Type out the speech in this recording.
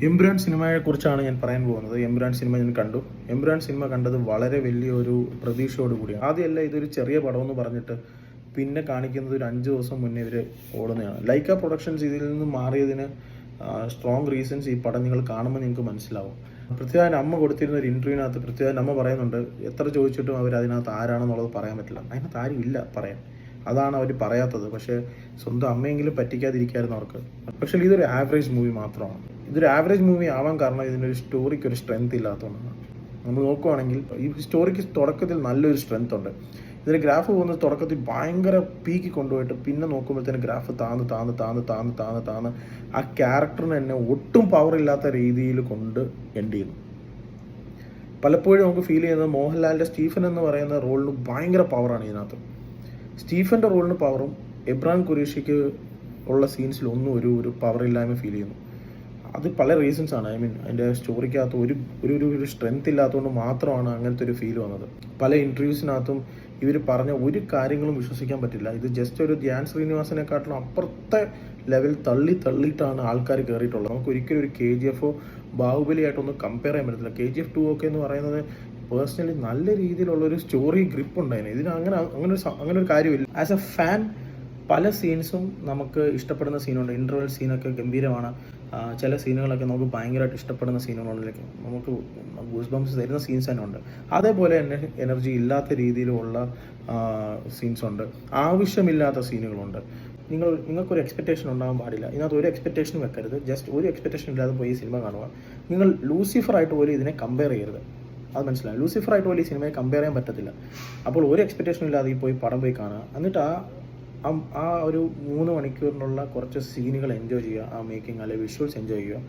എമ്പുരാൻ സിനിമയെക്കുറിച്ചാണ് ഞാൻ പറയാൻ പോകുന്നത്. എമ്പുരാൻ സിനിമ ഞാൻ കണ്ടു. എമ്പുരാൻ സിനിമ കണ്ടത് വളരെ വലിയൊരു പ്രതീക്ഷയോട് കൂടിയാണ്. ആദ്യമല്ല ഇതൊരു ചെറിയ പടമെന്ന് പറഞ്ഞിട്ട് പിന്നെ കാണിക്കുന്നത് ഒരു 5 ദിവസം മുന്നേ ഇവർ ഓടുന്നതാണ്. ലൈക്ക പ്രൊഡക്ഷൻസ് ഇതിൽ നിന്ന് മാറിയതിന് സ്ട്രോങ് റീസൺസ് ഈ പടം നിങ്ങൾ കാണുമ്പോൾ നിങ്ങൾക്ക് മനസ്സിലാവും. പൃഥ്വിരാജിൻ്റെ അമ്മ കൊടുത്തിരുന്ന ഒരു ഇൻ്റർവ്യൂവിനകത്ത് പൃഥ്വിരാജിൻ്റെ അമ്മ പറയുന്നുണ്ട്, എത്ര ചോദിച്ചിട്ടും അവർ അതിനകത്ത് ആരാണെന്നുള്ളത് പറയാൻ പറ്റില്ല. അതിനകത്ത് ആരും ഇല്ല പറയാൻ. അതാണ് അവർ പറയാത്തത്. പക്ഷേ സ്വന്തം അമ്മയെങ്കിലും പറ്റിക്കാതിരിക്കായിരുന്നു അവർക്ക്. പക്ഷേ ഇതൊരു ആവറേജ് മൂവി മാത്രമാണ്. ഇതൊരു ആവറേജ് മൂവി ആവാൻ കാരണം ഇതിനൊരു സ്റ്റോറിക്ക് ഒരു സ്ട്രെങ്ത് ഇല്ലാത്തതുകൊണ്ടാണ്. നമ്മൾ നോക്കുവാണെങ്കിൽ ഈ സ്റ്റോറിക്ക് തുടക്കത്തിൽ നല്ലൊരു സ്ട്രെങ്ത് ഉണ്ട്. ഇതിന് ഗ്രാഫ് പോകുന്നത് തുടക്കത്തിൽ ഭയങ്കര പീക്കി കൊണ്ടുപോയിട്ട് പിന്നെ നോക്കുമ്പോഴത്തേന് ഗ്രാഫ് താന്ന് ആ ക്യാരക്ടറിന് തന്നെ ഒട്ടും പവർ ഇല്ലാത്ത രീതിയിൽ കൊണ്ട് എൻഡ് ചെയ്യുന്നു. പലപ്പോഴും നമുക്ക് ഫീൽ ചെയ്യുന്നത് മോഹൻലാലിൻ്റെ സ്റ്റീഫൻ എന്ന് പറയുന്ന റോളിന് ഭയങ്കര പവറാണ് ഇതിനകത്ത്. സ്റ്റീഫൻ്റെ റോളിന് പവറും എബ്രാഹിം ഖുറേഷിക്ക് ഉള്ള സീൻസിൽ ഒന്നും ഒരു പവറില്ലായ്മ ഫീൽ ചെയ്യുന്നു. അത് പല റീസൺസ് ആണ്. അതിൻ്റെ സ്റ്റോറിക്കകത്ത് ഒരു സ്ട്രെങ്ത് ഇല്ലാത്തതുകൊണ്ട് മാത്രമാണ് അങ്ങനത്തെ ഒരു ഫീൽ വന്നത്. പല ഇൻ്റർവ്യൂസിനകത്തും ഇവർ പറഞ്ഞ ഒരു കാര്യങ്ങളും വിശ്വസിക്കാൻ പറ്റില്ല. ഇത് ജസ്റ്റ് ഒരു ധ്യാൻ ശ്രീനിവാസനെക്കാട്ടിലും അപ്പുറത്തെ ലെവൽ തള്ളിയിട്ടാണ് ആൾക്കാർ കയറിയിട്ടുള്ളത്. നമുക്ക് ഒരിക്കലും ഒരു KGF ബാഹുബലിയായിട്ടൊന്നും കമ്പയർ ചെയ്യാൻ പറ്റത്തില്ല. KGF 2 ഒക്കെ എന്ന് പറയുന്നത് പേഴ്സണലി നല്ല രീതിയിലുള്ളൊരു സ്റ്റോറി ഗ്രിപ്പ് ഉണ്ടായിരുന്നു. ഇതിന് അങ്ങനെ ഒരു കാര്യമില്ല. ആസ് എ ഫാൻ പല സീൻസും നമുക്ക് ഇഷ്ടപ്പെടുന്ന സീനുണ്ട്. ഇൻ്റർവെൽ സീനൊക്കെ ഗംഭീരമാണ്. ചില സീനുകളൊക്കെ നമുക്ക് ഭയങ്കരമായിട്ട് ഇഷ്ടപ്പെടുന്ന സീനുകളിലേക്ക് നമുക്ക് ഗൂസ് ബംസ് തരുന്ന സീൻസ് തന്നെ ഉണ്ട്. അതേപോലെ തന്നെ എനർജി ഇല്ലാത്ത രീതിയിലുള്ള സീൻസ് ഉണ്ട്. ആവശ്യമില്ലാത്ത സീനുകളുണ്ട്. നിങ്ങൾക്കൊരു എക്സ്പെക്റ്റേഷൻ ഉണ്ടാകാൻ പാടില്ല. ഇതിനകത്ത് ഒരു എക്സ്പെക്റ്റേഷനും വെക്കരുത്. ജസ്റ്റ് ഒരു എക്സ്പെക്റ്റേഷൻ ഇല്ലാതെ പോയി ഈ സിനിമ കാണുക. നിങ്ങൾ ലൂസിഫറായിട്ട് പോലും ഇതിനെ കമ്പയർ ചെയ്യരുത്. അത് മനസ്സിലായി. ലൂസിഫറായിട്ട് പോലും ഈ സിനിമയെ കമ്പയർ ചെയ്യാൻ പറ്റത്തില്ല. അപ്പോൾ ഒരു എക്സ്പെക്റ്റേഷൻ ഇല്ലാതെ ഈ പോയി പടം പോയി കാണുക. എന്നിട്ട് ആ ഒരു 3 മണിക്കൂറിനുള്ള കുറച്ച് സീനുകൾ എൻജോയ് ചെയ്യുക. ആ മേക്കിംഗ് അല്ലെങ്കിൽ വിഷ്വൽസ് എൻജോയ് ചെയ്യുക.